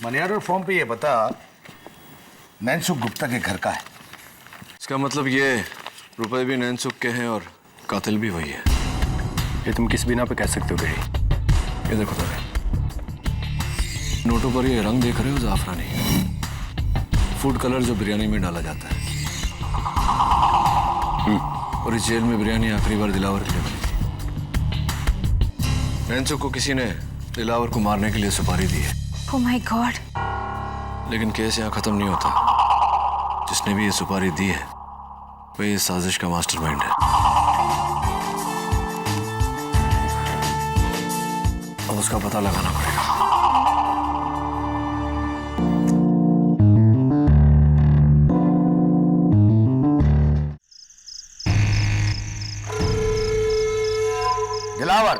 Money order form पे ये बता नैनसुख गुप्ता के घर का है। इसका मतलब ये रुपए भी नैनसुख के हैं और कातिल भी वही है। ये तुम किस बिना पे कह सकते हो गिरी? ये देखो तो नोटों पर ये रंग देख रहे हो, जाफरानी फूड कलर जो बिरयानी में डाला जाता है। और इस जेल में बिरयानी आखिरी बार दिलावर के लिए बनी थी। नैनसुख को किसी ने दिलावर को मारने के लिए सुपारी दी है। Oh my God! लेकिन केस यहाँ खत्म नहीं होता। जिसने भी ये सुपारी दी है वही इस साजिश का मास्टरमाइंड है। अब उसका पता लगाना पड़ेगा। दिलावर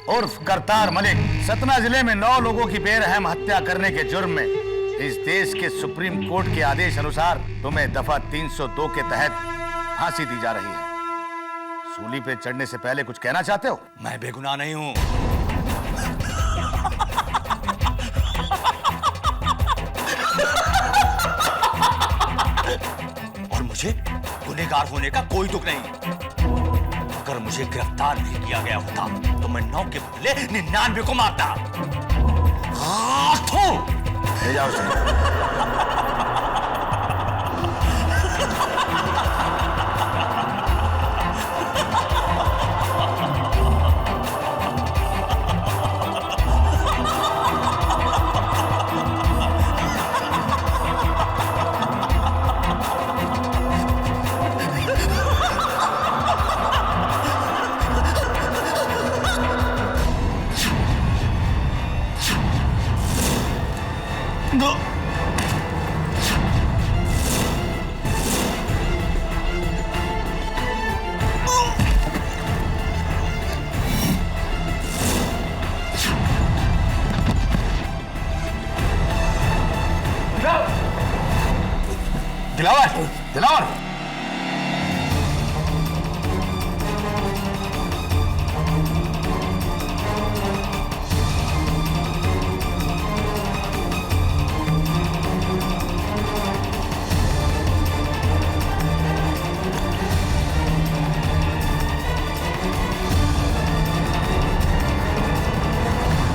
उर्फ करतार मलिक सतना जिले में 9 लोगों की बेरहम हत्या करने के जुर्म में इस देश के सुप्रीम कोर्ट के आदेश अनुसार तुम्हें दफा 302 के तहत फांसी दी जा रही है। सूली पे चढ़ने से पहले कुछ कहना चाहते हो? मैं बेगुनाह नहीं हूं। और मुझे गुनहगार होने का कोई दुख नहीं। अगर मुझे गिरफ्तार नहीं किया गया होता तो मैं 9 के बदले 99 को मारता। ले जाओ Dilawar, Dilawar.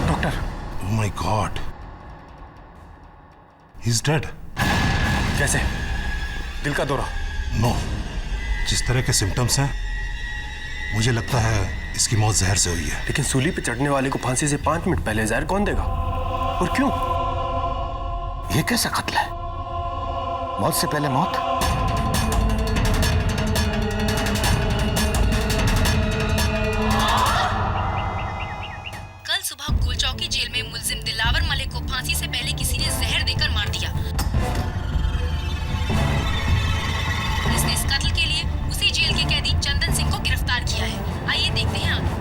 Doctor, Oh my God. He's dead. कैसे? दिल का दौरा? No. जिस तरह के सिम्टम्स हैं मुझे लगता है इसकी मौत जहर से हुई है। लेकिन सूली पे चढ़ने वाले को फांसी से 5 मिनट पहले जहर कौन देगा? और क्यों? ये कैसा कत्ल है? मौत से पहले मौत? कल सुबह गुलचौकी जेल में मुलजिम दिलावर मलिक को फांसी से पहले किसी ने जहर देकर मार दिया। पुलिस ने इस कत्ल के लिए उसी जेल के कैदी चंदन सिंह को गिरफ्तार किया है। आइए देखते हैं आगे।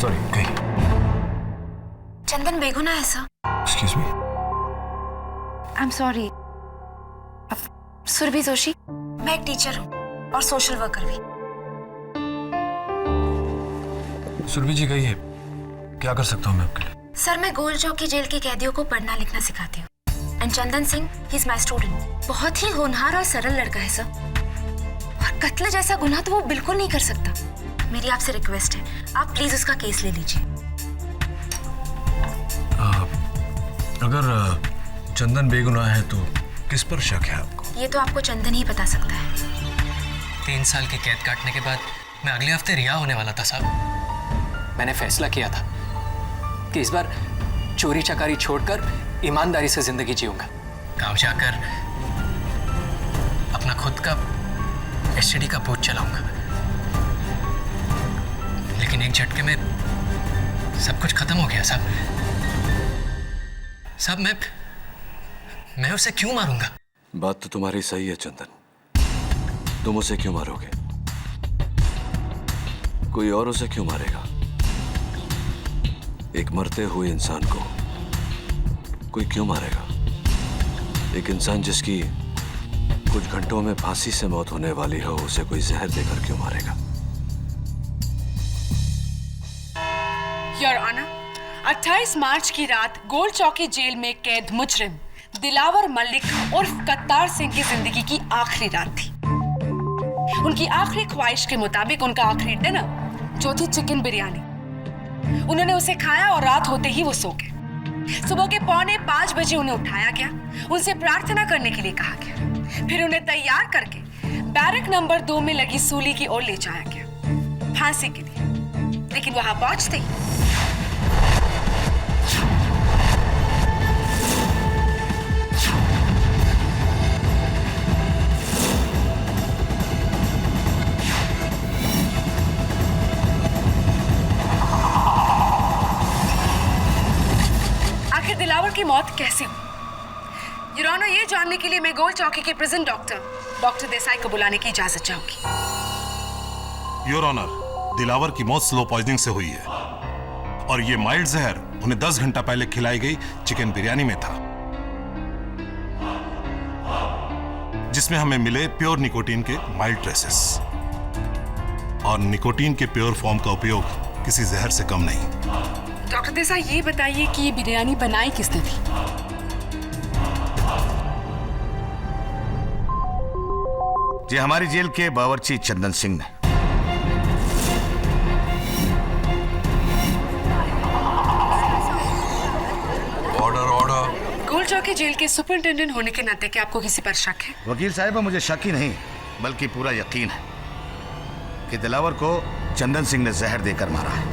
सॉरी, कहीं। चंदन बेगुनाह है sir. Excuse me. I am sorry. Surabhi Joshi, मैं एक टीचर हूँ और सोशल वर्कर भी। सुरभि जी कही है, क्या कर सकता हूँ मैं आपके लिए? सर, मैं गोल चौकी जेल के कैदियों को पढ़ना लिखना सिखाती हूँ। And Chandan Singh, he is my student. बहुत ही होनहार और सरल लड़का है सर। और कत्ल जैसा गुनाह तो वो बिल्कुल नहीं कर सकता। मेरी आपसे रिक्वेस्ट है, आप प्लीज उसका केस ले लीजिए। अगर चंदन बेगुनाह है तो किस पर शक है आपको? ये तो आपको चंदन ही बता सकता है। 3 साल की कैद काटने के बाद मैं अगले हफ्ते रिहा होने वाला था साहब। मैंने फैसला किया था कि इस बार चोरी चकारी छोड़कर ईमानदारी से जिंदगी जीऊंगा। गांव जाकर अपना खुद का एसटीडी का बूथ चलाऊंगा। लेकिन एक झटके में सब कुछ खत्म हो गया साहब। साहब, मैं उसे क्यों मारूंगा? बात तो तुम्हारी सही है चंदन। तुम उसे क्यों मारोगे? कोई और उसे क्यों मारेगा? एक मरते हुए इंसान को कोई क्यों मारेगा? एक इंसान जिसकी कुछ घंटों में फांसी से मौत होने वाली हो, उसे कोई जहर देकर क्यों मारेगा? योर ऑनर, 28 मार्च की रात गोल्ड चौकी जेल में कैद मुजरिम दिलावर मलिक उर्फ कत्तार सिंह की जिंदगी की आखिरी रात थी। उनकी आखिरी ख्वाहिश के मुताबिक उनका आखिरी डिनर जो थी चिकन बिरयानी, उन्होंने उसे खाया और रात होते ही वो सो गए। सुबह के 4:45 बजे उन्हें उठाया गया, उनसे प्रार्थना करने के लिए कहा गया, फिर उन्हें तैयार करके बैरक नंबर 2 में लगी सूली की ओर ले जाया गया फांसी के लिए। लेकिन वहां पहुंचते ही आखिर दिलावर की मौत कैसे हुई? योर ऑनर, ये जानने के लिए मैं गोल्ड चौकी के प्रिजन डॉक्टर देसाई को बुलाने की इजाजत चाहूंगी। योर ऑनर, दिलावर की मौत स्लो पॉइजनिंग से हुई है और ये माइल्ड जहर उन्हें 10 घंटा पहले खिलाई गई चिकन बिरयानी में था, जिसमें हमें मिले प्योर निकोटीन के माइल्ड ट्रेसेस। और निकोटीन के प्योर फॉर्म का उपयोग किसी जहर से कम नहीं। डॉक्टर देसाई, ये बताइए कि ये बिरयानी बनाई किसने थी? जी हमारी जेल के बावर्ची चंदन सिंह ने। ऑर्डर। गोल्ड चौकी जेल के सुपरिंटेंडेंट होने के नाते क्या आपको किसी पर शक है? वकील साहिबा, मुझे शक ही नहीं बल्कि पूरा यकीन है कि दिलावर को चंदन सिंह ने जहर देकर मारा है।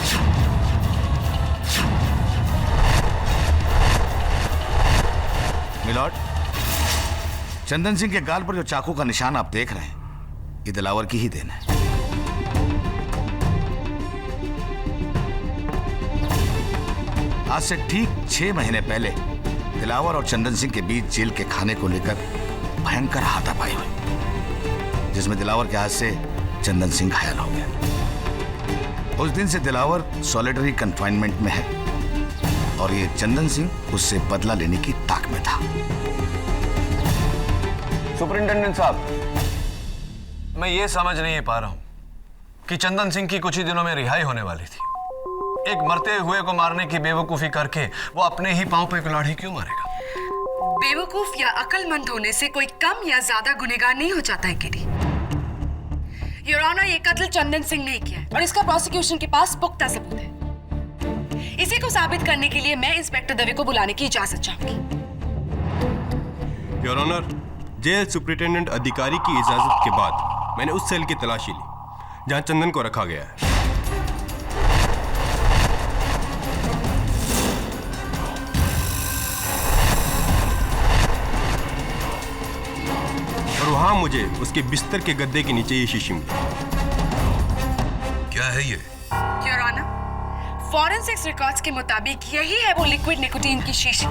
मिलॉर्ड, चंदन सिंह के गाल पर जो चाकू का निशान आप देख रहे हैं, ये दिलावर की ही देन है। आज से ठीक 6 महीने पहले दिलावर और चंदन सिंह के बीच जेल के खाने को लेकर भयंकर हाथापाई हुई, जिसमें दिलावर के हाथ से चंदन सिंह घायल हो गया। उस दिन से दिलावर सॉलिटरी कंफाइनमेंट में है और ये चंदन सिंह उससे बदला लेने की ताक में था। सुपरिंटेंडेंट साहब, मैं ये समझ नहीं पा रहा हूं कि चंदन सिंह की कुछ ही दिनों में रिहाई होने वाली थी। एक मरते हुए को मारने की बेवकूफी करके वो अपने ही पांव पे कुल्हाड़ी क्यों मारेगा? बेवकूफ या अक्लमंद होने से कोई कम या ज्यादा गुनहगार नहीं हो जाता है केडी। योर ऑनर, ये कत्ल चंदन सिंह ने किया है और इसका प्रोसिक्यूशन के पास पुख्ता सबूत है। इसी को साबित करने के लिए मैं इंस्पेक्टर दवे को बुलाने की इजाजत चाहूंगी। योर ऑनर, जेल सुपरिटेंडेंट अधिकारी की इजाजत के बाद मैंने उस सेल की तलाशी ली जहां चंदन को रखा गया है। और वहां मुझे उसके बिस्तर के गद्दे के नीचे ये शीशी मिली। क्या है ये? योर ऑनर, फॉरेंसिक्स रिकॉर्ड्स के मुताबिक यही है वो लिक्विड निकोटीन की शीशी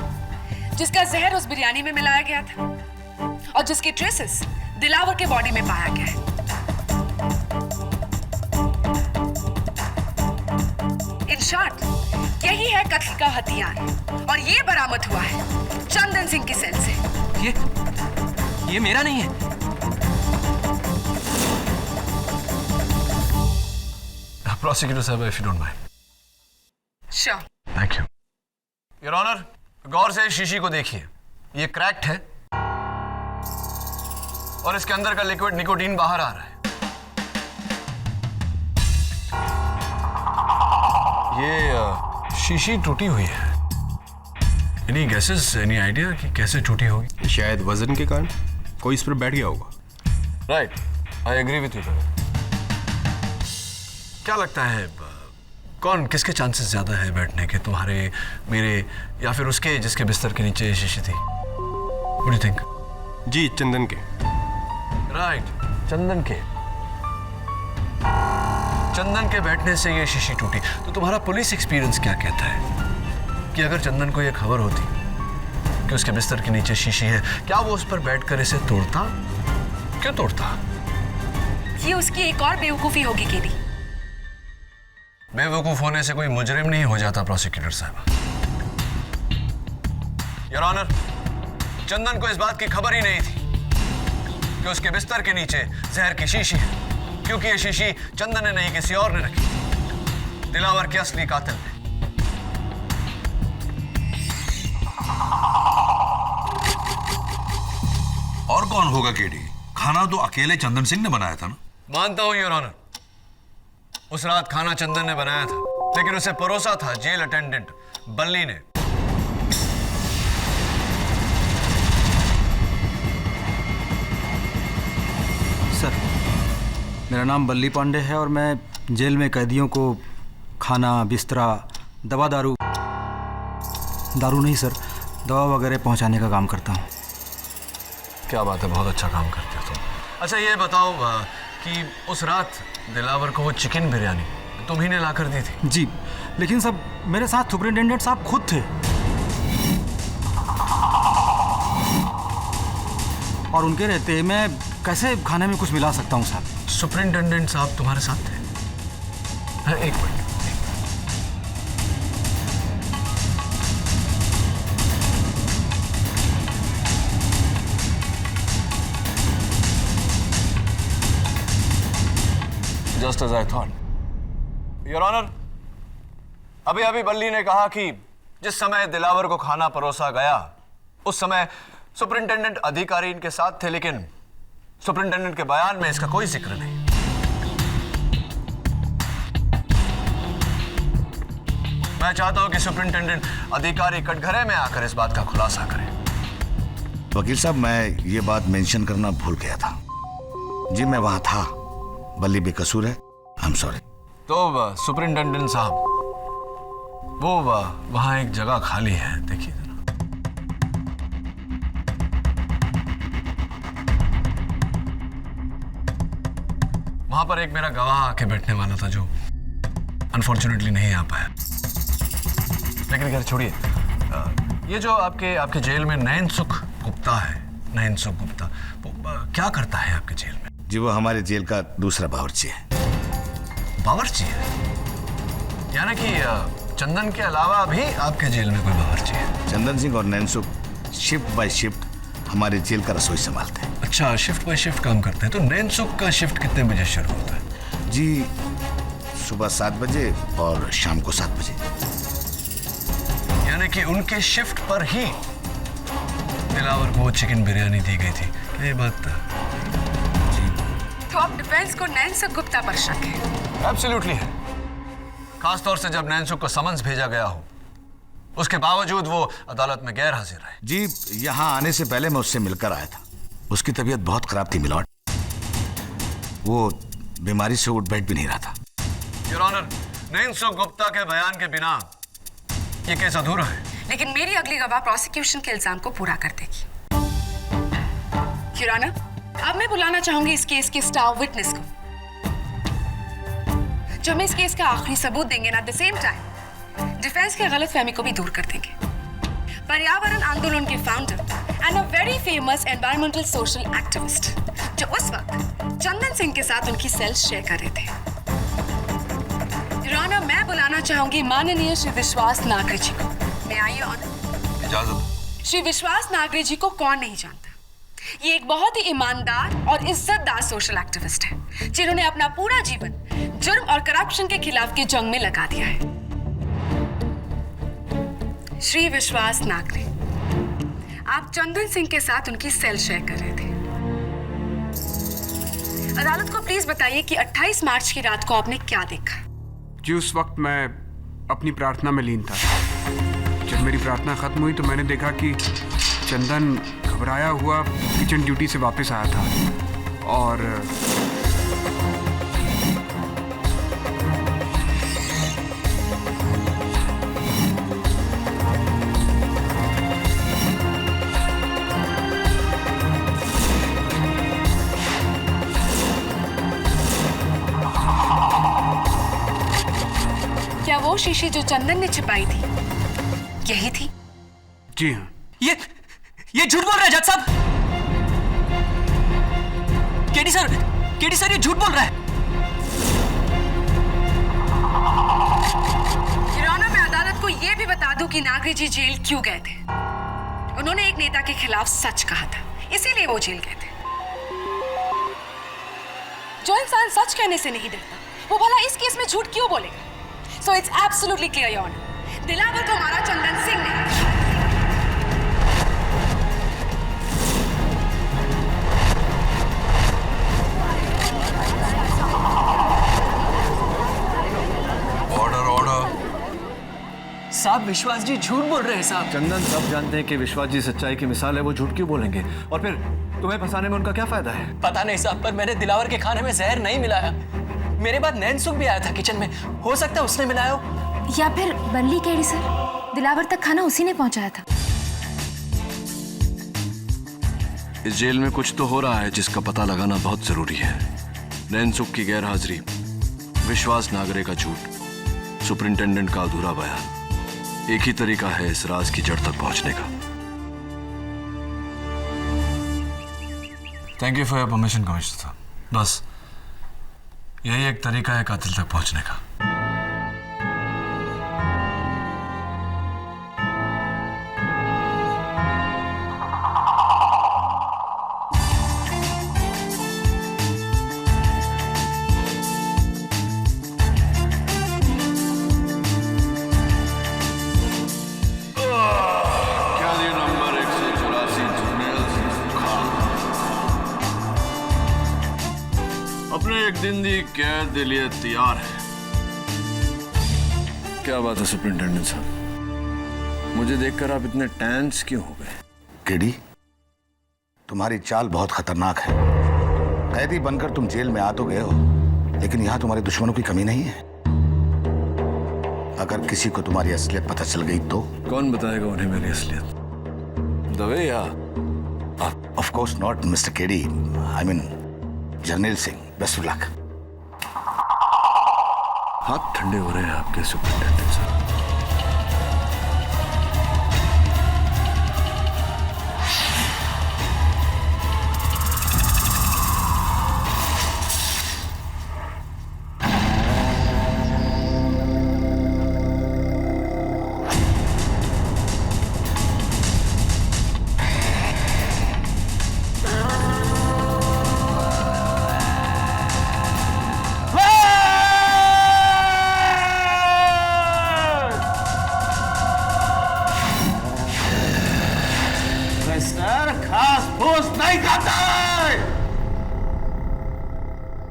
जिसका जहर उस बिरयानी में मिलाया गया था और जिसके ट्रेसेस दिलावर के बॉडी में पाया गया है। इन शॉर्ट, यही है कत्ल का हथियार और ये बरामद हुआ है चंदन सिंह की सेल से। ये मेरा नहीं है। प्रोसिक्यूटर साहब, if you don't mind. Sure. Thank you. Your honour, गौर से इस शीशी को देखिए, ये क्रैक्ड है और इसके अंदर का लिक्विड निकोटीन बाहर आ रहा है। ये शीशी टूटी हुई है। एनी गेसेस, एनी आइडिया कि कैसे टूटी होगी? शायद वजन के कारण कोई इस पर बैठ गया होगा। Right, I agree with you. क्या लगता है कौन, किसके चांसेस ज्यादा है बैठने के, तुम्हारे, मेरे या फिर उसके जिसके बिस्तर के नीचे शीशी थी? What do you think? जी, चंदन के। राइट, चंदन के। चंदन के बैठने से ये शीशी टूटी। तो तुम्हारा पुलिस एक्सपीरियंस क्या कहता है कि अगर चंदन को ये खबर होती कि उसके बिस्तर के नीचे शीशी है, क्या वो उस पर बैठकर इसे तोड़ता? क्यों तोड़ता? ये उसकी एक और बेवकूफी होगी केडी। बेवकूफ होने से कोई मुजरिम नहीं हो जाता प्रोसिक्यूटर साहब। योर ऑनर, चंदन को इस बात की खबर ही नहीं थी कि उसके बिस्तर के नीचे जहर की शीशी है, क्योंकि ये शीशी चंदन ने नहीं किसी और ने रखी, दिलावर के असली कातिल ने। कौन होगा केडी? खाना तो अकेले चंदन सिंह ने बनाया था ना। मानता हूं योर ऑनर, उस रात खाना चंदन ने बनाया था, लेकिन उसे परोसा था जेल अटेंडेंट बल्ली ने। सर, मेरा नाम बल्ली पांडे है और मैं जेल में कैदियों को खाना, बिस्तरा, दारू नहीं सर, दवा वगैरह पहुंचाने का काम करता हूं। क्या बात है, बहुत अच्छा काम करते हो तुम। अच्छा ये बताओ कि उस रात दिलावर को वो चिकन बिरयानी तुम ही ने ला कर दी थी? जी, लेकिन सब मेरे साथ सुपरिटेंडेंट साहब खुद थे और उनके रहते मैं कैसे खाने में कुछ मिला सकता हूं साहब? सुपरिटेंडेंट साहब तुम्हारे साथ थे? एक minute, just as I thought. Your honour, अभी बल्ली ने कहा कि जिस समय दिलावर को खाना परोसा गया उस समय सुपरिटेंडेंट अधिकारी इनके साथ थे, लेकिन सुपरिटेंडेंट के बयान में इसका कोई जिक्र नहीं। मैं चाहता हूं कि सुपरिटेंडेंट अधिकारी कटघरे में आकर इस बात का खुलासा करें। वकील साहब, मैं ये बात मेंशन करना भूल गया था। जी मैं वहां था, बल्ली बेकसूर है, आई एम सॉरी। तो सुपरिटेंडेंट साहब, वो वहां एक जगह खाली है, देखिए जरा। वहां पर एक मेरा गवाह आके बैठने वाला था जो अनफॉर्चुनेटली नहीं आ पाया। लेकिन खैर छोड़िए, ये जो आपके जेल में नयन सुख गुप्ता है, नयन सुख गुप्ता, वो क्या करता है आपके जेल में? जी वो हमारे जेल का दूसरा बावर्ची है। बावर्ची है? यानी कि चंदन के अलावा भी आपके जेल में कोई बावर्ची है? चंदन सिंह और नैनसुख शिफ्ट बाय शिफ्ट हमारे जेल का रसोई संभालते हैं। अच्छा, शिफ्ट बाय शिफ्ट काम करते हैं। तो नैनसुख का शिफ्ट कितने बजे शुरू होता है? जी सुबह 7 बजे और शाम को 7 बजे। यानी कि उनके शिफ्ट पर ही दिलावर को चिकन बिरयानी दी गई थी। ये बात तो आप डिफेंस को नैनसुख गुप्ता पर शक है? एब्सोल्युटली है, खासतौर से जब नैनसुख को समन्स भेजा गया हो, उसके बावजूद वो अदालत में गैर हाजिर है। जी यहाँ आने से पहले मैं उससे मिलकर आया था। उसकी तबीयत बहुत खराब थी मिलॉर्ड, वो बीमारी से उठ बैठ भी नहीं रहा था। योर ऑनर, नैनसुख गुप्ता के बयान के बिना ये केस अधूरा है। लेकिन मेरी अगली गवाह प्रोसिक्यूशन के इल्जाम को पूरा कर देगी। योर ऑनर, अब मैं बुलाना चाहूंगी इस केस के स्टार विटनेस को, जो हमें इस केस का आखिरी सबूत देंगे, at the same time defence के गलतफहमी को भी दूर कर देंगे। पर्यावरण आंदोलन के founder and a very famous environmental social activist, जो उस वक्त चंदन सिंह के साथ उनकी सेल्स शेयर कर रहे थे। योर ऑनर, मैं बुलाना चाहूंगी माननीय श्री विश्वास नागरे जी को। मैं आई ऑनर। इजाजत। श्री विश्वास नागरे जी को कौन नहीं जानता? ये एक बहुत ही ईमानदार और इज्जतदार सोशल एक्टिविस्ट है, जिन्होंने अपना पूरा जीवन जुर्म और करप्शन के खिलाफ की जंग में लगा दिया है। श्री विश्वास नागरे, आप चंदन सिंह के साथ उनकी सेल शेयर कर रहे थे। अदालत को प्लीज बताइए कि 28 मार्च की रात को आपने क्या देखा? जी उस वक्त मैं अपनी प्रार्थना में लीन था। जब मेरी प्रार्थना खत्म हुई तो मैंने देखा कि चंदन घबराया हुआ किचन ड्यूटी से वापस आया था और क्या वो शीशी जो चंदन ने छिपाई थी यही थी? जी हाँ। ये झूठ बोल रहा है जज साहब। केडी सर ये झूठ बोल रहा है। योर ऑनर, मैं अदालत को यह भी बता दूं कि नागरे जी जेल क्यों गए थे। उन्होंने एक नेता के खिलाफ सच कहा था, इसीलिए वो जेल गए थे। जो इंसान सच कहने से नहीं डरता, वो भला इस केस में झूठ क्यों बोलेगा? So it's absolutely clear your honour, Dilawar तो हमारा चंदन सिंह ने। साहब विश्वास जी झूठ बोल रहे हैं साहब। चंदन सब जानते हैं कि विश्वास जी सच्चाई की मिसाल है, वो झूठ क्यों बोलेंगे? और फिर तुम्हें फंसाने में उनका क्या फायदा है? पता नहीं साहब, पर मैंने दिलावर के खाने में जहर नहीं मिलाया। मेरे बाद नैनसुख भी आया था किचन में, हो सकता है उसने मिलाया हो। या फिर बल्ली केडी सर, दिलावर तक खाना उसी ने पहुंचाया था। इस जेल में कुछ तो हो रहा है जिसका पता लगाना बहुत जरूरी है। नैनसुख की गैरहाजिरी, विश्वास नागरे का झूठ, सुपरिंटेंडेंट का अधूरा बयान, एक ही तरीका है इस राज की जड़ तक पहुंचने का। Thank you for your permission commissioner साहब। बस यही एक तरीका है कातिल तक पहुंचने का। अपने एक दिन दी कैद के लिए तैयार है। क्या बात है सुपरिंटेंडेंट साहब, मुझे देखकर आप इतने टेंस क्यों हो गए? केडी, तुम्हारी चाल बहुत खतरनाक है। कैदी बनकर तुम जेल में आ तो गए हो, लेकिन यहां तुम्हारे दुश्मनों की कमी नहीं है। अगर किसी को तुम्हारी असलियत पता चल गई तो? कौन बताएगा उन्हें मेरी असलियत? दवे या? Of course not mister KD, I mean Jarnail Singh. Best of luck. हाथ ठंडे हो रहे हैं आपके सुपरिंटेंडेंट साहब।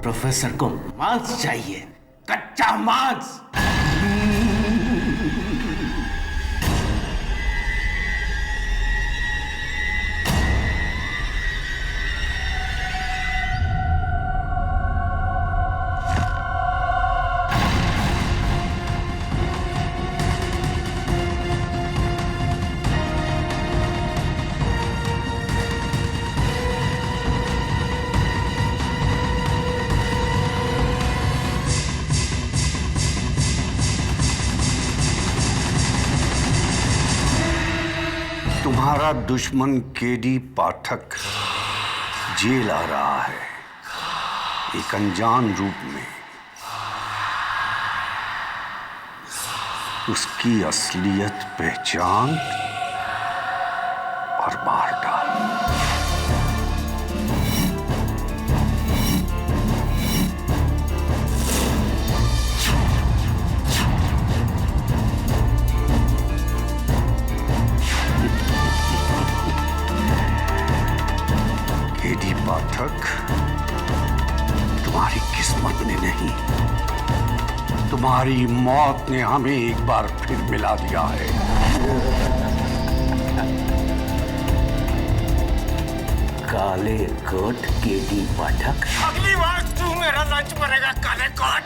प्रोफेसर को मांस चाहिए, कच्चा मांस। तुम्हारा दुश्मन केडी पाठक जेल आ रहा है, एक अनजान रूप में। उसकी असलियत पहचान और मार डाल। केडी पाठक, तुम्हारी किस्मत ने नहीं, तुम्हारी मौत ने हमें एक बार फिर मिला दिया है। काले कोट केडी पाठक, अगली बार तू मेरा लंच मरेगा। काले कोट,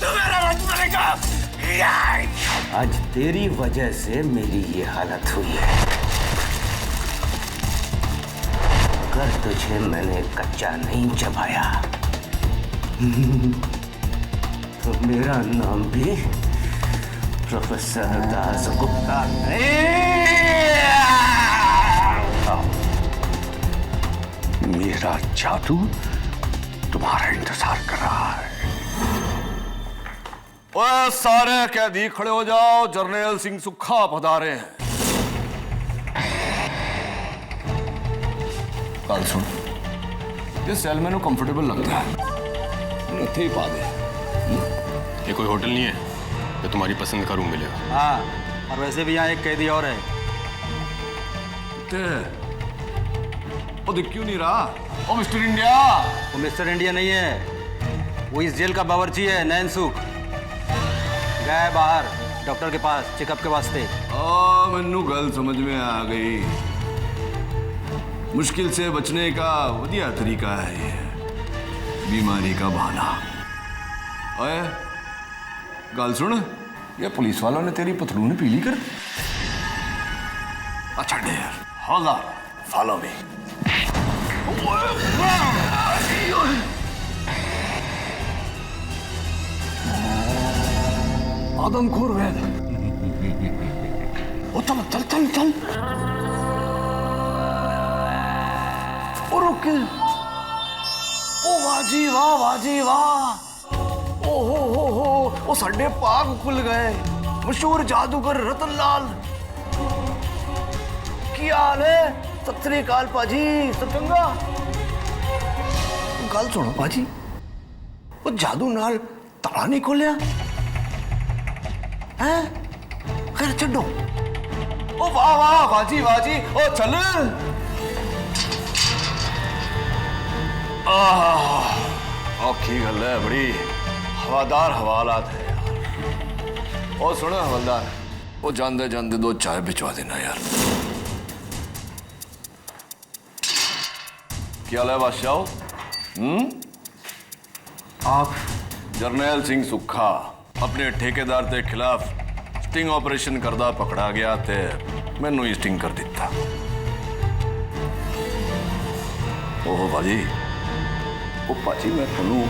तू मेरा लंच मरेगा। आज तेरी वजह से मेरी ये हालत हुई है। अगर तुझे मैंने कच्चा नहीं चबाया तो मेरा नाम भी प्रोफेसर दास गुप्ता नहीं। मेरा जादू तुम्हारा इंतजार कर रहा है। ओए सारे कैदी खड़े हो जाओ, जर्नैल सिंह सुक्खा पधारे हैं। कल सुन, ये सेल में कंफर्टेबल लगता है, ही पा दे। ये कोई होटल नहीं है तो तुम्हारी पसंद का रूम मिलेगा। हाँ, और वैसे भी यहाँ एक कैदी और है। वो दिख क्यों नहीं रहा? ओ मिस्टर इंडिया। वो मिस्टर इंडिया नहीं है, वो इस जेल का बावर्ची है, नैनसुख। गया है बाहर। डॉक्टर के पास चेकअप के वास्ते। मैनू गल समझ में आ गई। मुश्किल से बचने का वधिया तरीका है ये, बीमारी का बहाना। ओए गल सुन, ये पुलिस वालों ने तेरी पतलून पीली कर दी। अच्छा यार, हौला फॉलो मी। आदमखोर वैद, ओ चल चल चल चल। ओ रुक, ओ वाजी वाह, वाजी वाह। ओ हो, ओ साडे पाग खुल गए। मशहूर जादूगर रतन लाल, की हाल है? सत श्री अकाल पाजी, सब चंगा? गल सुनो पाजी, वो जादू नाल ताला नहीं खोलिया है? खैर छो। ओ वाह वाह बाजी बाजी, ओ चल। औखी गल है बड़ी, हवादार हवालात है यार। ओ सुनो हवलदार, वो जानते जानते 2 चाय भिजवा देना यार। क्या हाल है बादशाह? आप? जरनैल सिंह सुखा अपने ठेकेदार के खिलाफ स्टिंग ऑपरेशन करदा पकड़ा गया थे, मैनू ही स्टिंग कर दिता। ओह भाजी, ओ भाजी मैं थोनू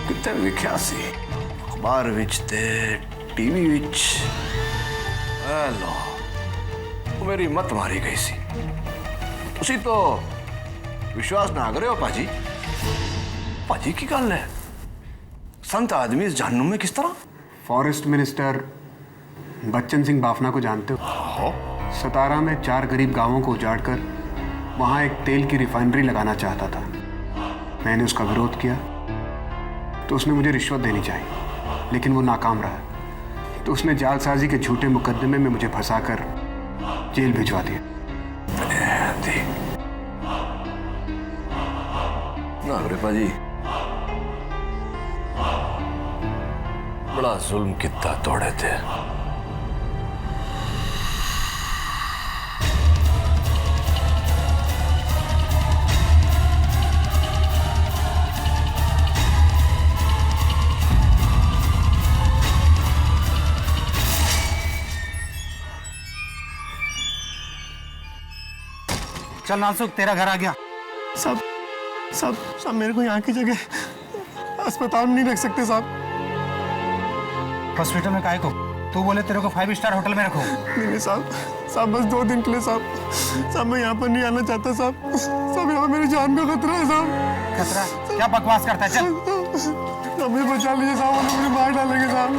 कितने वेख्या सी, अखबार विच ते टीवी विच। लो, वो मेरी मत मारी गई सी। तुसी तो विश्वास ना करे हो पाजी। पाजी की गल है, संत आदमी इस जहन्नुम में किस तरह? फॉरेस्ट मिनिस्टर बच्चन सिंह बाफना को जानते हो? सतारा में 4 गरीब गांवों को उजाड़कर वहां एक तेल की रिफाइनरी लगाना चाहता था। मैंने उसका विरोध किया तो उसने मुझे रिश्वत देनी चाहिए, लेकिन वो नाकाम रहा। तो उसने जालसाजी के झूठे मुकदमे में मुझे फंसाकर जेल भिजवा दिया। पाजी बड़ा जुल्म कितना तोड़े थे। चल नासुक, तेरा घर आ गया। साहब मेरे को यहाँ की जगह अस्पताल में नहीं रख सकते साहब। हॉस्पिटल में काहे को? तू बोले तेरे को 5 स्टार होटल में रखो। नहीं साहब बस 2 दिन के लिए साहब मैं यहाँ पर नहीं आना चाहता साहब। यहाँ मेरी जान का खतरा है साहब। खतरा? क्या बकवास करता है? चल हमें बचा लीजिए साहब, वो मुझे मार डालेंगे साहब।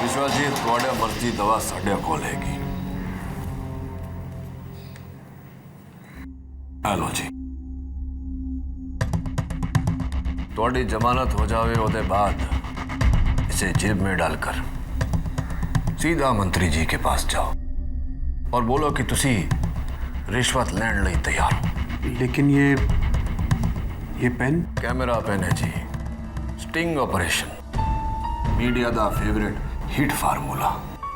विश्वास जी, थोड़े मर्जी दवा साढ़े को लेगी। हेलो जी, थोड़ी जमानत हो जावे ओदे बाद इसे जेब में डालकर सीधा मंत्री जी के पास जाओ और बोलो कि तुसी रिश्वत लैंड लई तैयार हो। लेकिन ये पेन? कैमरा पेन है जी। स्टिंग ऑपरेशन, मीडिया दा फेवरेट हिट फार्मूला।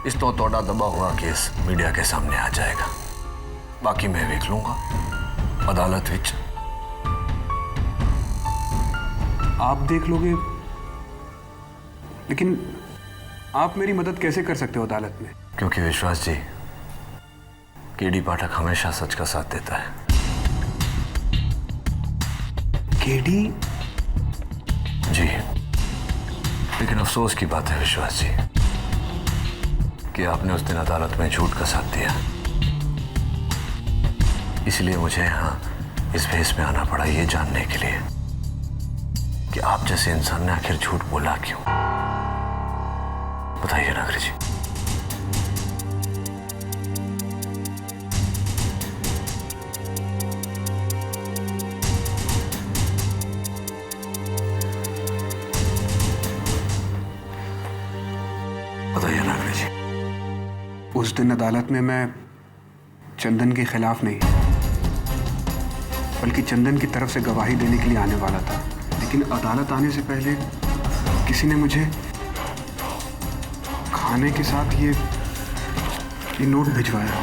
इस तो तोड़ा दबा हुआ केस मीडिया के सामने आ जाएगा, बाकी मैं देख लूंगा अदालत विच। आप देख लोगे, लेकिन आप मेरी मदद कैसे कर सकते हो अदालत में? क्योंकि विश्वास जी, केडी पाठक हमेशा सच का साथ देता है। केडी? जी, लेकिन अफसोस की बात है विश्वास जी कि आपने उस दिन अदालत में झूठ का साथ दिया। इसलिए मुझे यहाँ इस भेस में आना पड़ा, ये जानने के लिए कि आप जैसे इंसान ने आखिर झूठ बोला क्यों। बताइए नागरी जी। बताइए नागरी जी। उस दिन अदालत में मैं चंदन के खिलाफ नहीं, बल्कि चंदन की तरफ से गवाही देने के लिए आने वाला था। लेकिन अदालत आने से पहले किसी ने मुझे खाने के साथ ये नोट भिजवाया।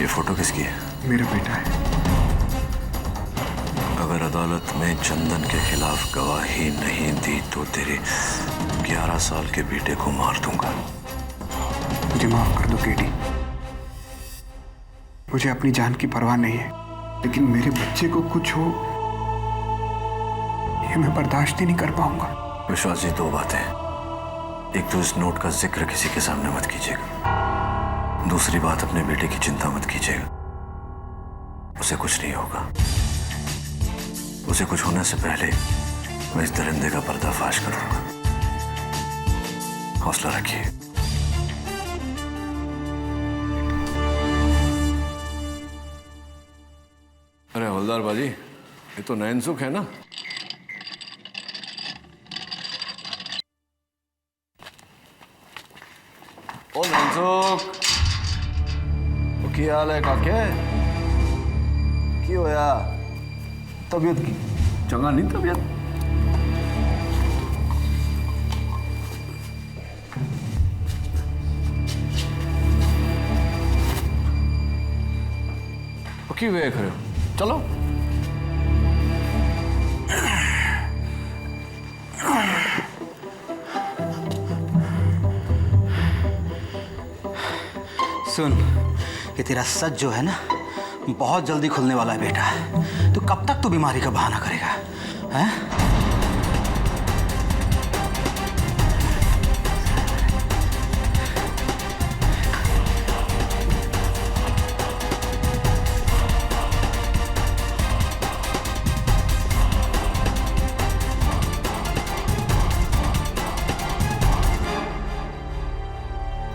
ये फोटो किसकी है? मेरा बेटा है। अगर अदालत में चंदन के खिलाफ गवाही नहीं दी तो तेरे 11 साल के बेटे को मार दूंगा। मुझे माफ कर दो केडी। मुझे अपनी जान की परवाह नहीं है, लेकिन मेरे बच्चे को कुछ हो ये मैं बर्दाश्त ही नहीं कर पाऊंगा। विश्वास जी, 2 बातें। एक तो इस नोट का जिक्र किसी के सामने मत कीजिएगा। दूसरी बात, अपने बेटे की चिंता मत कीजिएगा। उसे कुछ नहीं होगा। उसे कुछ होने से पहले मैं इस दरिंदे का पर्दाफाश करूंगा। हौसला रखिए। अरे हवलदार बाजी, ये तो नैनसुख है ना? ओ नैनसुख, की हाल है काके? की होया? तबीयत की चंगा नहीं तबीयत? की वेख रहे हो? चलो। सुन, ये तेरा सच जो है ना बहुत जल्दी खुलने वाला है बेटा। तू कब तक तू बीमारी का बहाना करेगा? हैं?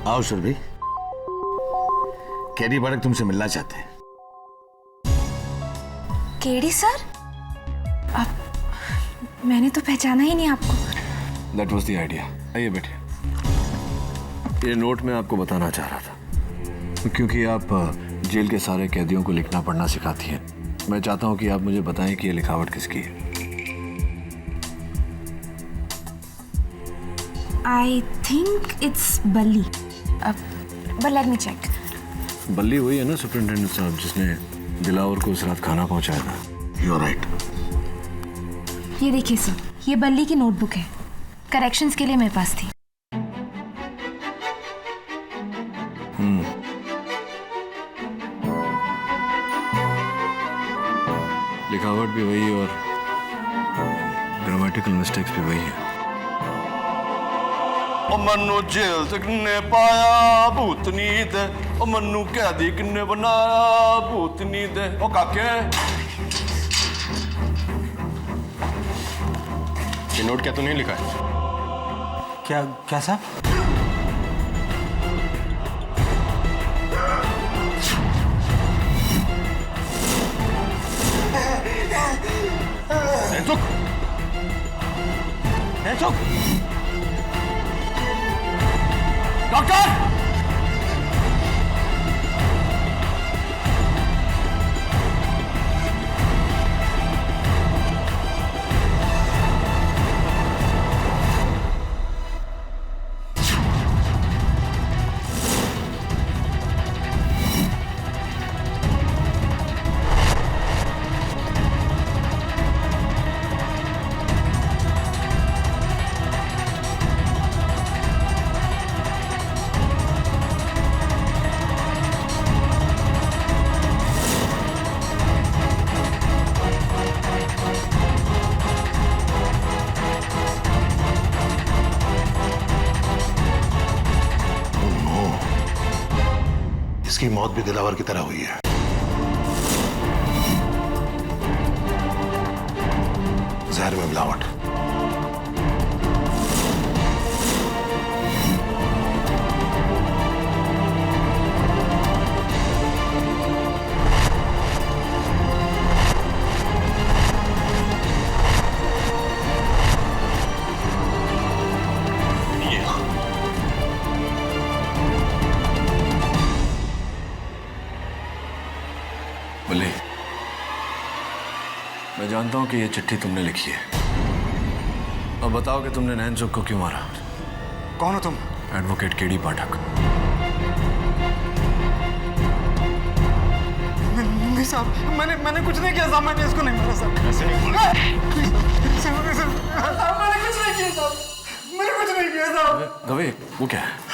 आओ सुरभि, केडी भड़क तुमसे मिलना चाहते हैं। KD sir? मैंने तो पहचाना ही नहीं आपको। That was the idea। आइए बैठिए। ये नोट मैं आपको बताना चाह रहा था, क्योंकि आप जेल के सारे कैदियों को लिखना पढ़ना सिखाती हैं। मैं चाहता हूं कि आप मुझे बताएं कि ये लिखावट किसकी है। I think it's बल्ली। But let me check। बल्ली वही है ना सुपरिटेंडेंट साहब जिसने दिलावर को उस रात खाना पहुंचाया था? You're right। ये देखिए सर, ये बल्ली की नोटबुक है। करेक्शंस के लिए मेरे पास थी। लिखावट भी वही और ग्रामेटिकल मिस्टेक्स भी वही है। ओ मनु जेल से किन्ने पाया भूतनी दे, ओ मनु कैदी किन्ने बनाया भूतनी दे। ओ काके, ये नोट क्या तूने लिखा है? क्या साहब? डॉक्टर! इसकी मौत भी दिलावर की तरह हुई है। जहर में मिलावट। मैं जानता हूं कि ये चिट्ठी तुमने लिखी है, अब बताओ कि तुमने नैनसुख को क्यों मारा? कौन हो तुम? एडवोकेट केडी पाठक। नहीं साहब, मैंने कुछ नहीं किया साहब, मैंने इसको नहीं मारा साहब। ऐसे नहीं मैंने कुछ नहीं किया साहब, मैंने कुछ नहीं किया साहब। दवे, वो क्या है?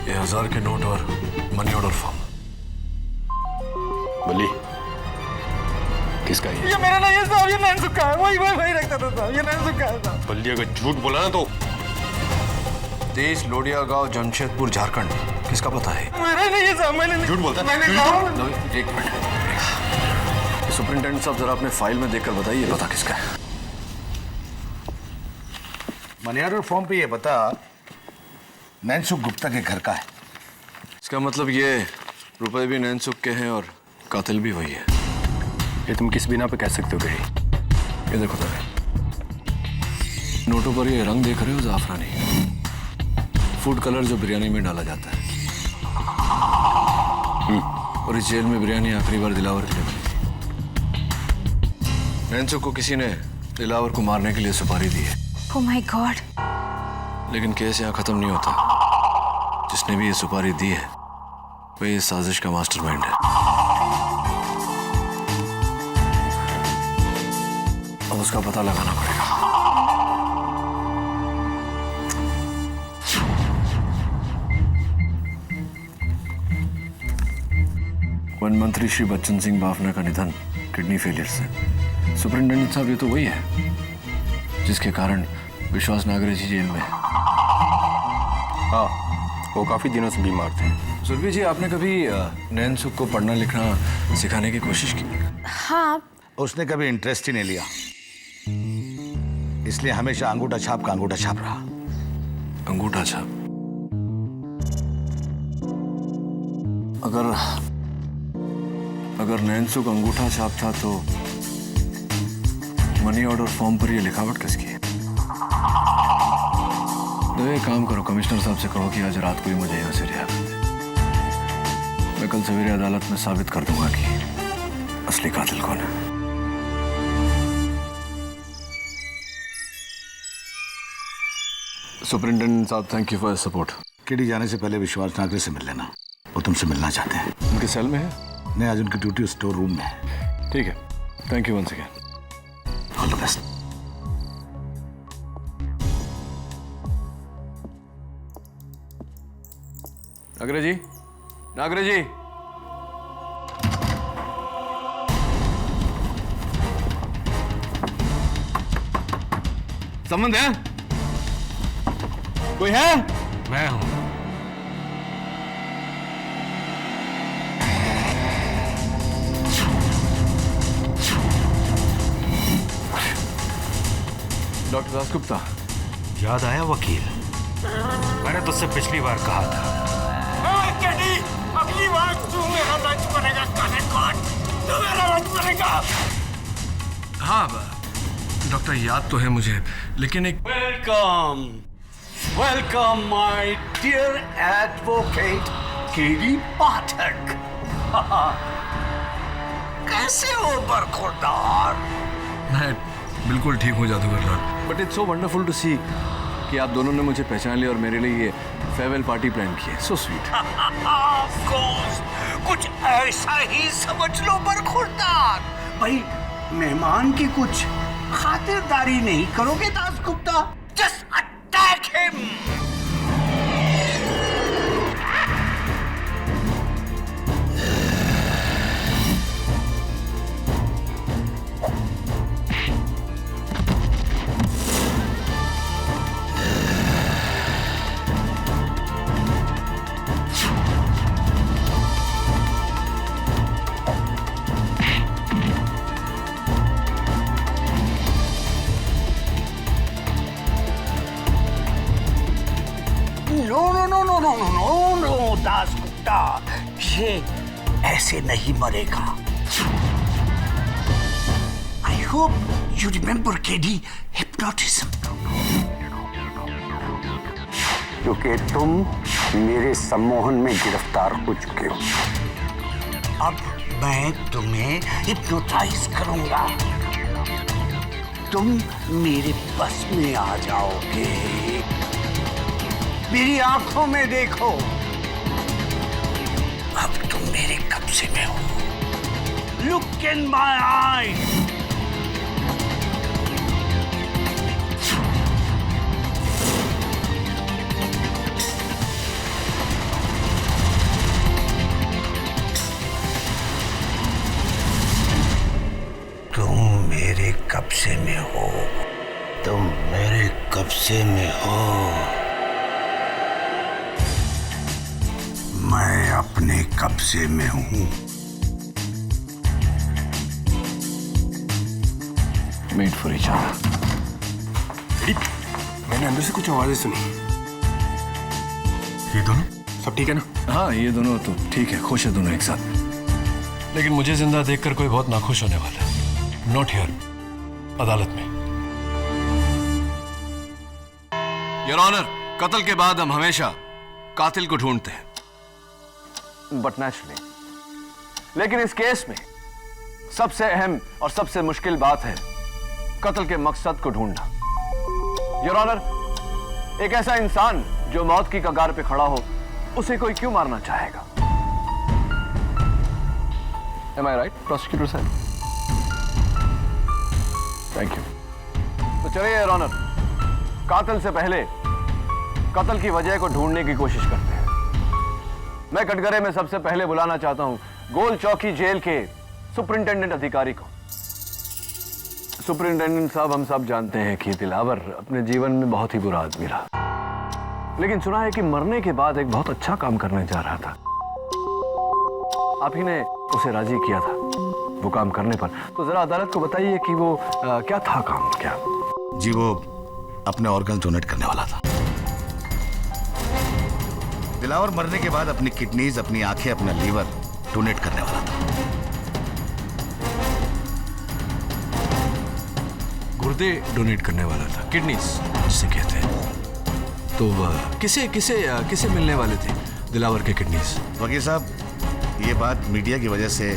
$1000 के नोट और मनी ऑर्डर फॉर्म। बल्ली, किसका है? ये मेरा नहीं है साहब, ये नैनसुख का है। वही रखता था साहब, ये नैनसुख का है साहब। बल्ली अगर झूठ बोला ना तो देश लोडिया गांव जमशेदपुर झारखंड, किसका पता है? मेरा नहीं है साहब, मैंने झूठ बोलता है? मैंने एक मिनट, सुपरिंटेंडेंट साहब जरा अपने फाइल में देखकर बताइए पता किसका है। मनी ऑर्डर फॉर्म पे ये बता नैनसुख गुप्ता के घर का है। इसका मतलब ये रुपए भी नैनसुख के हैं और कातिल भी वही है। ये तुम किस बिना पे कह सकते हो गिरी? ये देखो तभी नोटों पर ये रंग देख रहे हो, जाफरानी फूड कलर जो बिरयानी में डाला जाता है। और इस जेल में बिरयानी आखिरी बार दिलावर के लिए बनी थी। नैनसुख को किसी ने दिलावर को मारने के लिए सुपारी दी है। Oh my God! लेकिन केस यहाँ खत्म नहीं होता। जिसने भी ये सुपारी दी है वह इस साजिश का मास्टरमाइंड है। अब उसका पता लगाना पड़ेगा। वन मंत्री श्री बच्चन सिंह बाफना का निधन किडनी फेलियर से। सुपरिंटेंडेंट साहब, ये तो वही है जिसके कारण विश्वास नागरे जी जेल में है। हाँ, वो काफी दिनों से बीमार थे। सुरभि जी, आपने कभी नैनसुख को पढ़ना लिखना सिखाने की कोशिश की? हाँ। उसने कभी इंटरेस्ट ही नहीं लिया, इसलिए हमेशा अंगूठा छाप का अंगूठा छाप रहा। अंगूठा छाप? अगर नैनसुख अंगूठा छाप था तो मनी ऑर्डर फॉर्म पर ये लिखावट किसकी है? तो एक काम करो, कमिश्नर साहब से कहो कि आज रात को ही मुझे यहाँ से रिहा कर दे। मैं कल सवेरे अदालत में साबित कर दूंगा कि असली कातिल कौन है। सुपरिंटेंडेंट साहब, thank you for your support. KD जाने से पहले विश्वास नागरे से मिल लेना, वो तुमसे मिलना चाहते हैं। उनके सेल में है? नहीं, आज उनकी ड्यूटी स्टोर रूम में है। ठीक है, thank you once again. All the best. Nagre ji, Nagare जी, संबंध है? कोई है? मैं हूं। डॉक्टर दासगुप्ता। याद आया वकील? मैंने तुझसे पिछली बार कहा था। अगली बार तू मेरा लंच बनेगा, काले कौन? तू मेरा लंच बनेगा। हाँ डॉक्टर, याद तो है मुझे, लेकिन एक welcome welcome my dear advocate KD Pathak. कैसे हो बरखुरदार? मैं बिल्कुल ठीक हो Jadugar Lal. But it's so wonderful to see कि आप दोनों ने मुझे पहचान लिया और मेरे लिए ये फेयरवेल पार्टी प्लान की है। So sweet. ऑफ कोर्स, कुछ ऐसा ही समझ लो बरखुरदार। भाई, मेहमान की कुछ खातिरदारी नहीं करोगे Dasgupta? Just attack him. No no no no Das Gupta, ये ऐसे नहीं मरेगा। I hope you remember KD hypnotism, क्योंकि तुम मेरे सम्मोहन में गिरफ्तार हो चुके हो। अब मैं तुम्हें हिप्नोटाइज करूंगा, तुम मेरे बस में आ जाओगे। मेरी आंखों में देखो, अब तुम मेरे कब्जे में हो। Look in my eyes. तुम मेरे कब्जे में हो, तुम मेरे कब्जे में हो। मैं अपने कब्जे में हूं। Made for each other. मैंने अंदर से कुछ आवाजें सुनी। ये दोनों सब ठीक है ना? हाँ, ये दोनों तो ठीक है, खुश है दोनों एक साथ। लेकिन मुझे जिंदा देखकर कोई बहुत नाखुश होने वाला है। नॉट हियर, अदालत में। योर ऑनर, कत्ल के बाद हम हमेशा कातिल को ढूंढते हैं, बट नेचुरली। लेकिन इस केस में सबसे अहम और सबसे मुश्किल बात है कत्ल के मकसद को ढूंढना। योर ऑनर, एक ऐसा इंसान जो मौत की कगार पे खड़ा हो, उसे कोई क्यों मारना चाहेगा? Am I right, prosecutor साहब? Thank you. तो चलिए योर ऑनर, कातिल से पहले कत्ल की वजह को ढूंढने की कोशिश करते हैं। मैं कटघरे में सबसे पहले बुलाना चाहता हूं गोल चौकी जेल के सुपरिंटेंडेंट अधिकारी को। सुपरिंटेंडेंट साहब, हम सब जानते हैं कि दिलावर अपने जीवन में बहुत ही बुरा आदमी रहा, लेकिन सुना है कि मरने के बाद एक बहुत अच्छा काम करने जा रहा था। आप ही ने उसे राजी किया था वो काम करने पर, तो जरा अदालत को बताइए कि वो क्या था काम? क्या जी, वो अपने ऑर्गन डोनेट करने वाला था। दिलावर मरने के बाद अपनी किडनीज, अपनी आंखें, अपना लीवर डोनेट करने वाला था। गुर्दे डोनेट करने वाला था, किडनीज जिसे कहते हैं। तो किसे किसे किसे मिलने वाले थे दिलावर के किडनीज? वकील साहब, ये बात मीडिया की वजह से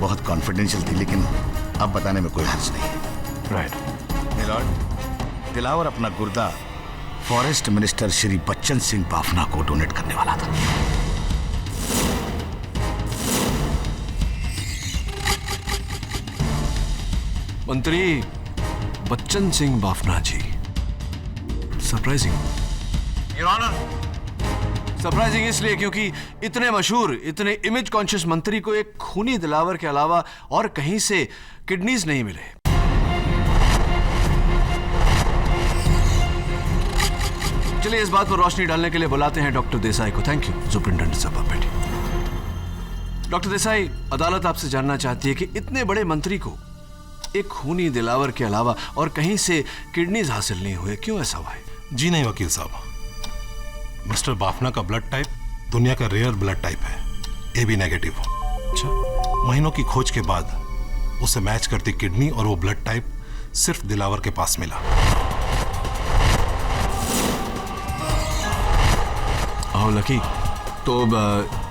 बहुत कॉन्फिडेंशियल थी, लेकिन अब बताने में कोई हर्ज नहीं है। राइट मिलॉर्ड, दिलावर अपना गुर्दा फॉरेस्ट मिनिस्टर श्री बच्चन सिंह बाफना को डोनेट करने वाला था। मंत्री बच्चन सिंह बाफना जी, सरप्राइजिंग योर ऑनर। सरप्राइजिंग इसलिए क्योंकि इतने मशहूर, इतने इमेज कॉन्शियस मंत्री को एक खूनी दिलावर के अलावा और कहीं से किडनीज नहीं मिले। चलिए इस बात पर रोशनी डालने के लिए बुलाते हैं डॉक्टर देसाई को। थैंक यू सुपरिंटेंडेंट साहब, बैठिए। डॉक्टर देसाई, अदालत आपसे जानना चाहती है कि इतने बड़े मंत्री को एक खूनी दिलावर के अलावा और कहीं से किडनीज हासिल नहीं हुए, क्यों ऐसा हुआ है? जी नहीं वकील साहब, मिस्टर बाफना का ब्लड टाइप दुनिया का रेयर ब्लड टाइप है, AB नेगेटिव। अच्छा। महीनों की खोज के बाद उसे मैच करती किडनी और वो ब्लड टाइप सिर्फ दिलावर के पास मिला। आओ लकी, तो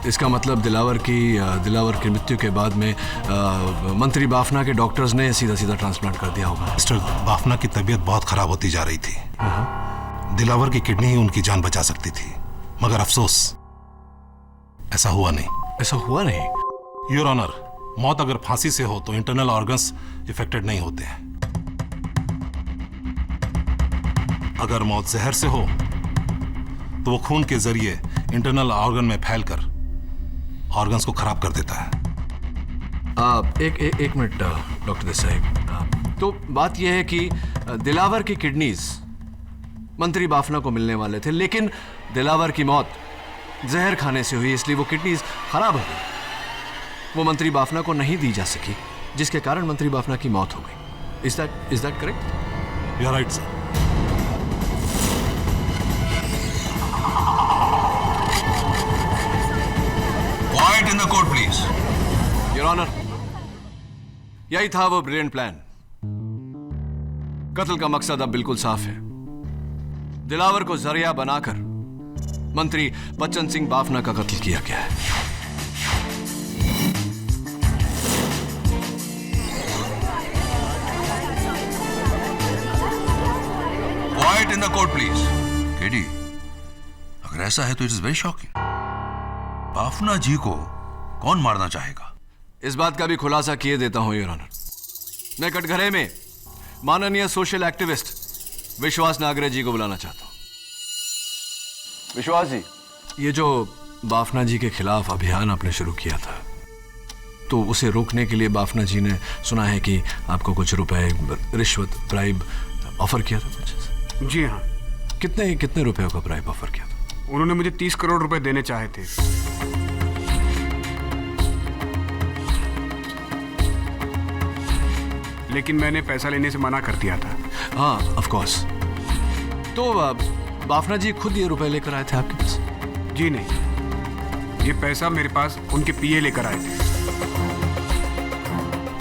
इसका मतलब दिलावर की मृत्यु के बाद में मंत्री बाफना के डॉक्टर्स ने सीधा सीधा ट्रांसप्लांट कर दिया होगा। मिस्टर बाफना की तबीयत बहुत खराब होती जा रही थी। दिलावर की किडनी ही उनकी जान बचा सकती थी, मगर अफसोस ऐसा हुआ नहीं। ऐसा हुआ नहीं? योर ऑनर, मौत अगर फांसी से हो तो इंटरनल ऑर्गन्स इफेक्टेड नहीं होते हैं। अगर मौत जहर से हो तो वो खून के जरिए इंटरनल ऑर्गन में फैलकर ऑर्गन्स को खराब कर देता है। एक मिनट डॉक्टर देसाई, तो बात यह है कि दिलावर की किडनीज मंत्री बाफना को मिलने वाले थे, लेकिन दिलावर की मौत जहर खाने से हुई, इसलिए वो किडनीज खराब हो गई। वो मंत्री बाफना को नहीं दी जा सकी, जिसके कारण मंत्री बाफना की मौत हो गई। Is that correct? You are right sir. In the court please. Your honour, यही था वो ब्रिलियंट प्लान। कत्ल का मकसद अब बिल्कुल साफ है। दिलावर को जरिया बनाकर मंत्री बच्चन सिंह बाफना का कत्ल किया गया है। Quiet in the court please. KD, अगर ऐसा है तो it is very shocking. Baphna ji को कौन मारना चाहेगा? इस बात का भी खुलासा किए देता हूं योर ऑनर। मैं कटघरे में माननीय सोशल एक्टिविस्ट विश्वास नागरे जी को बुलाना चाहता हूं। विश्वास जी, ये जो बाफना जी के खिलाफ अभियान आपने शुरू किया था, तो उसे रोकने के लिए बाफना जी ने सुना है कि आपको कुछ रुपए, रिश्वत, ब्राइब ऑफर किया था कुछ? जी हाँ। कितने रुपए का ब्राइब ऑफर किया था? उन्होंने मुझे 30 करोड़ रुपए देने चाहे थे। लेकिन मैंने पैसा लेने से मना कर दिया था। हाँ, ऑफ कोर्स। तो बाफना जी खुद ये रुपए लेकर आए थे आपके पास? जी नहीं, ये पैसा मेरे पास उनके पीए लेकर आए थे।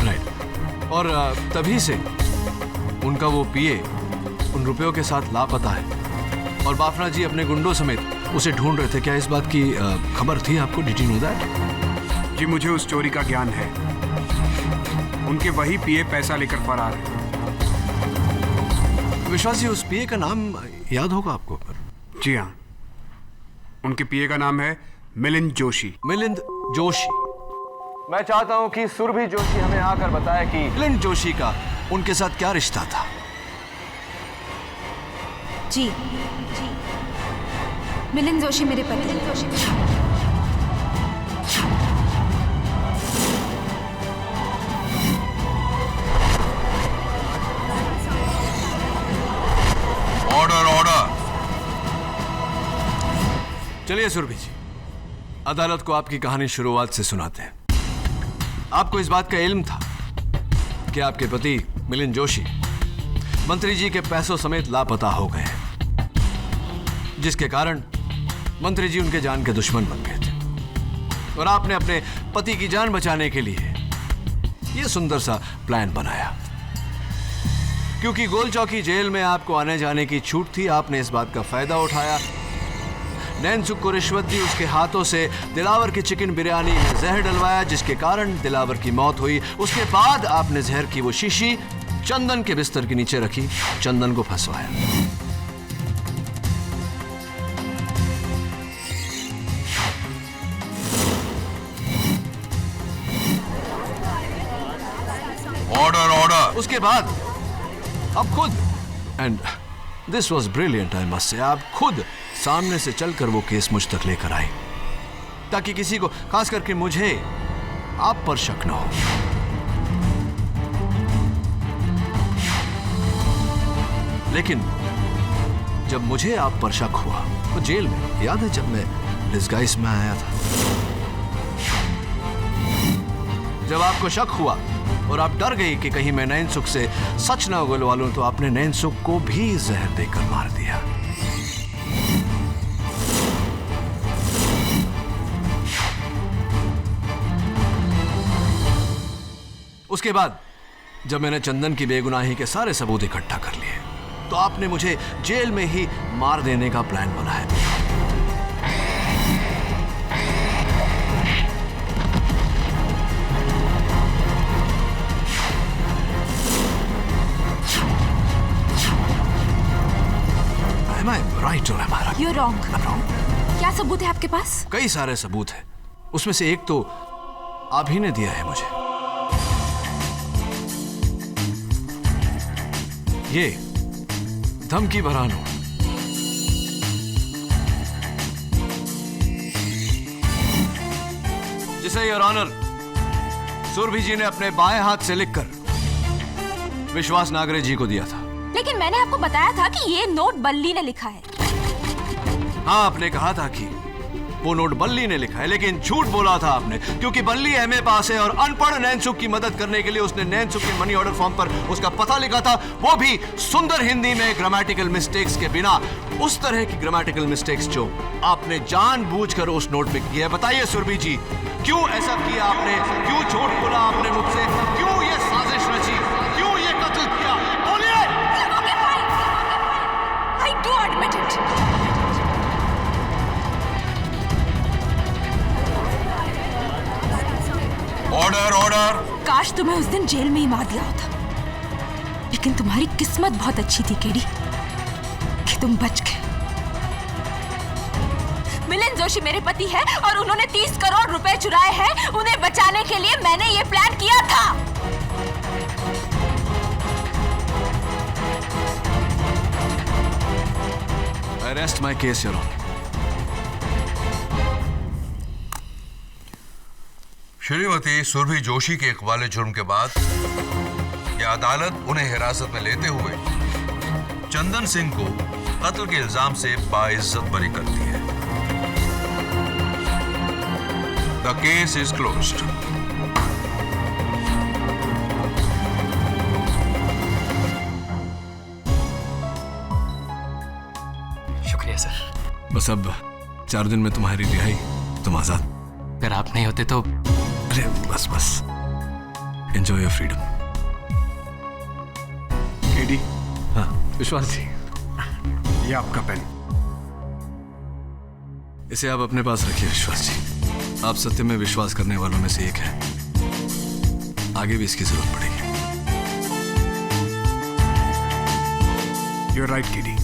राइट। और तभी से उनका वो पीए उन रुपयों के साथ लापता है और बाफना जी अपने गुंडों समेत उसे ढूंढ रहे थे। क्या इस बात की खबर थी आपको? Did you know that? जी, मुझे उस चोरी का ज्ञान है। उनके वही पीए पैसा लेकर फरार है। विश्वास जी, उस पीए का नाम याद होगा आपको? जी हाँ, उनके पीए का नाम है मिलिंद जोशी। मिलिंद जोशी। मैं चाहता हूं कि सुरभि जोशी हमें आकर बताए कि मिलिंद जोशी का उनके साथ क्या रिश्ता था। जी, मिलिंद जोशी मेरे पति। Order, order. चलिए सुरभि जी, अदालत को आपकी कहानी शुरुआत से सुनाते हैं। आपको इस बात का इल्म था कि आपके पति मिलिंद जोशी मंत्री जी के पैसों समेत लापता हो गए हैं, जिसके कारण मंत्री जी उनके जान के दुश्मन बन गए थे और आपने अपने पति की जान बचाने के लिए यह सुंदर सा प्लान बनाया। क्योंकि गोल चौकी जेल में आपको आने जाने की छूट थी, आपने इस बात का फायदा उठाया। नैनसुख को रिश्वत दी, उसके हाथों से दिलावर की चिकन बिरयानी में जहर डलवाया, जिसके कारण दिलावर की मौत हुई। उसके बाद आपने जहर की वो शीशी चंदन के बिस्तर के नीचे रखी, चंदन को फंसवाया। Order, order. उसके बाद आप खुद, and this was brilliant I must say, आप खुद सामने से चलकर वो केस मुझ तक लेकर आए, ताकि किसी को, खास करके मुझे, आप पर शक न हो। लेकिन जब मुझे आप पर शक हुआ तो जेल में, याद है जब मैं डिस्गाइज में आया था, जब आपको शक हुआ और आप डर गई कि कहीं मैं नैनसुख से सच ना उगलवा लूं, तो आपने नैनसुख को भी जहर देकर मार दिया। उसके बाद जब मैंने चंदन की बेगुनाही के सारे सबूत इकट्ठा कर लिए, तो आपने मुझे जेल में ही मार देने का प्लान बनाया। Am I right or am I wrong? You're wrong. I'm wrong. क्या सबूत है आपके पास? कई सारे सबूत हैं, उसमें से एक तो आप ही ने दिया है मुझे। ये धमकी भरा नोट, जिसे योर ऑनर सुरभि जी ने अपने बाएं हाथ से लिखकर विश्वास नागरे जी को दिया था। लेकिन मैंने आपको बताया था कि ये नोट बल्ली ने लिखा है। हाँ, आपने कहा था कि वो नोट बल्ली ने लिखा है, लेकिन झूठ बोला था आपने, क्योंकि बल्ली एमए पास है और अनपढ़ नैनसुख की मदद करने के लिए उसने नैनसुख के मनी ऑर्डर फॉर्म पर उसका पता लिखा था, वो भी सुंदर हिंदी में, ग्रामेटिकल मिस्टेक्स के बिना। उस तरह की ग्रामेटिकल मिस्टेक्स जो आपने जानबूझकर उस नोट में की है। बताइए सुरभि जी, क्यों ऐसा किया आपने? क्यों झूठ बोला आपने मुझसे? क्यों ये साजिश रची? क्यों ये कत्ल किया? बोलिए। I do admit it. Order order. काश तुम्हें उस दिन जेल में ही मार दिया होता, लेकिन तुम्हारी किस्मत बहुत अच्छी थी केडी कि तुम बच गए। मिलिंद जोशी मेरे पति है और उन्होंने 30 करोड़ रुपए चुराए हैं। उन्हें बचाने के लिए मैंने ये प्लान किया था। Arrest my case, Your Honor. Shrimati Surabhi Joshi के इकबाल जुर्म के बाद यह अदालत उन्हें हिरासत में लेते हुए चंदन सिंह को कत्ल के इल्जाम से बाइज्जत बरी करती है। The case is closed. शुक्रिया सर। बस अब 4 दिन में तुम्हारी रिहाई, तुम आजाद। अगर आप नहीं होते तो। अरे बस बस, एंजॉय योर फ्रीडम। केडी, हाँ विश्वास जी, ये आपका पेन। इसे आप अपने पास रखिए विश्वास जी। आप सत्य में विश्वास करने वालों में से एक हैं। आगे भी इसकी जरूरत पड़ेगी। You're right, KD.